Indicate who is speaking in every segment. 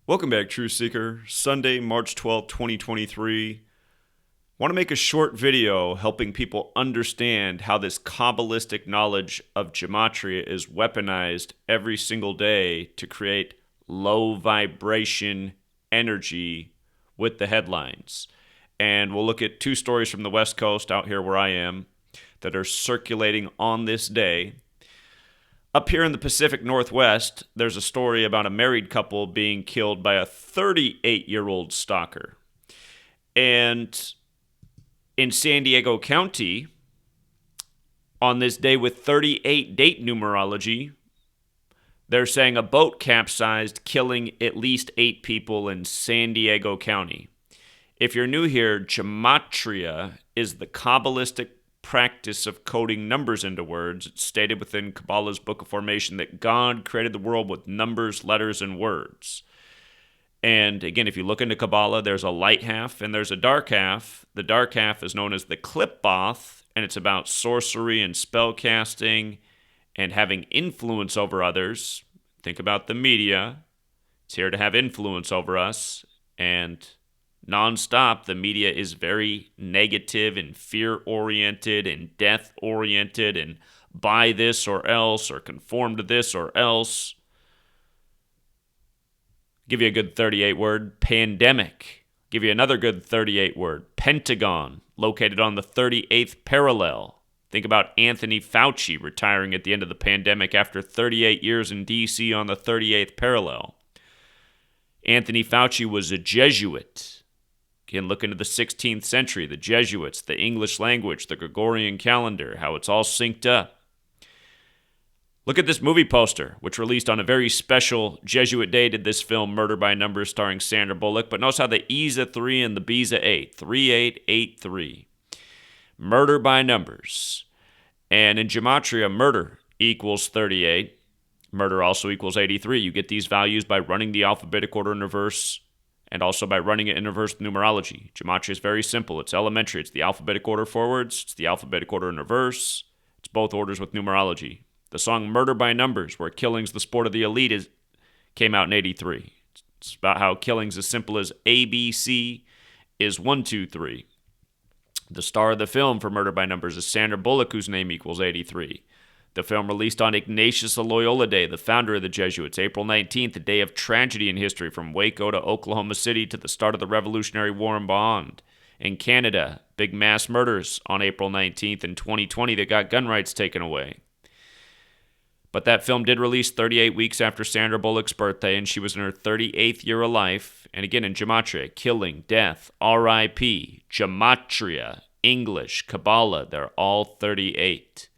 Speaker 1: Welcome back, Truth Seeker. Sunday, March 12th, 2023. Want to make a short video helping people understand how this Kabbalistic knowledge of Gematria is weaponized every single day to create low vibration energy with the headlines. And we'll look at two stories from the West Coast out here where I am that are circulating on this day. Up here in the Pacific Northwest, there's a story about a married couple being killed by a 38-year-old stalker. And in San Diego County, on this day with 38 date numerology, they're saying a boat capsized, killing at least 8 people in San Diego County. If you're new here, Gematria is the Kabbalistic practice of coding numbers into words. It's stated within Kabbalah's Book of Formation that God created the world with numbers, letters, and words. And again, if you look into Kabbalah, there's a light half and there's a dark half. The dark half is known as the Klipboth, and it's about sorcery and spell casting and having influence over others. Think about the media. It's here to have influence over us, and nonstop, the media is very negative and fear-oriented and death-oriented and buy this or else or conform to this or else. Give you a good 38 word, pandemic. Give you another good 38 word, Pentagon, located on the 38th parallel. Think about Anthony Fauci retiring at the end of the pandemic after 38 years in D.C. on the 38th parallel. Anthony Fauci was a Jesuit. Again, look into the 16th century, the Jesuits, the English language, the Gregorian calendar, how it's all synced up. Look at this movie poster, which released on a very special Jesuit day did this film, Murder by Numbers, starring Sandra Bullock. But notice how the E's a 3 and the B's a 8. 3883. Murder by Numbers. And in Gematria, murder equals 38. Murder also equals 83. You get these values by running the alphabetic order in reverse and also by running it in reverse numerology. Gematria is very simple. It's elementary. It's the alphabetic order forwards. It's the alphabetic order in reverse. It's both orders with numerology. The song Murder by Numbers, where killing's the sport of the elite, came out in 83. It's about how killing's as simple as ABC is 1, 2, 3. The star of the film for Murder by Numbers is Sandra Bullock, whose name equals 83. The film released on Ignatius of Loyola Day, the founder of the Jesuits, April 19th, a day of tragedy in history from Waco to Oklahoma City to the start of the Revolutionary War in Bond. In Canada, big mass murders on April 19th in 2020 that got gun rights taken away. But that film did release 38 weeks after Sandra Bullock's birthday, and she was in her 38th year of life. And again, in Gematria, killing, death, R.I.P., Gematria, English, Kabbalah, they're all 38.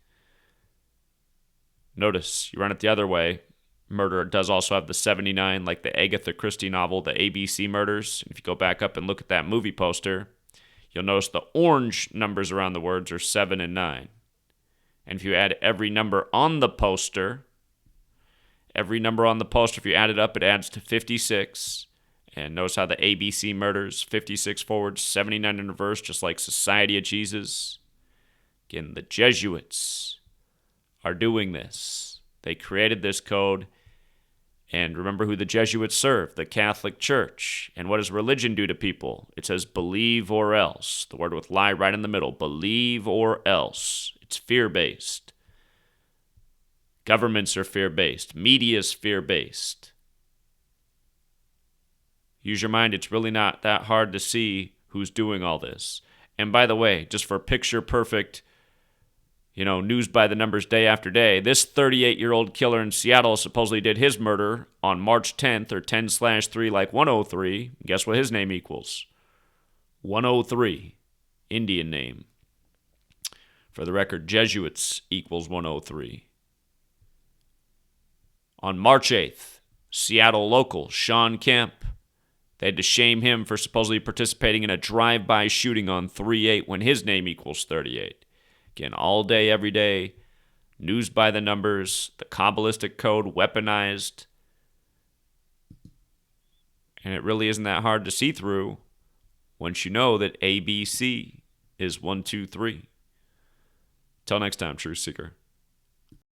Speaker 1: Notice, you run it the other way, murder does also have the 79, like the Agatha Christie novel, the ABC Murders. If you go back up and look at that movie poster, you'll notice the orange numbers around the words are 7 and 9. And if you add every number on the poster, if you add it up, it adds to 56. And notice how the ABC Murders, 56 forward, 79 in reverse, just like Society of Jesus. Again, the Jesuits are doing this. They created this code. And remember who the Jesuits serve, the Catholic Church. And what does religion do to people? It says believe or else. The word with lie right in the middle. Believe or else. It's fear-based. Governments are fear-based. Media is fear-based. Use your mind. It's really not that hard to see who's doing all this. And by the way, just for picture-perfect news by the numbers day after day, this 38-year-old killer in Seattle supposedly did his murder on March 10th, or 10/3 like 103. Guess what his name equals? 103. Indian name. For the record, Jesuits equals 103. On March 8th, Seattle local Sean Kemp, they had to shame him for supposedly participating in a drive-by shooting on 3/8 when his name equals 38. Again, all day, every day, news by the numbers, the Kabbalistic code weaponized. And it really isn't that hard to see through once you know that ABC is 1, 2, 3. Till next time, Truth Seeker.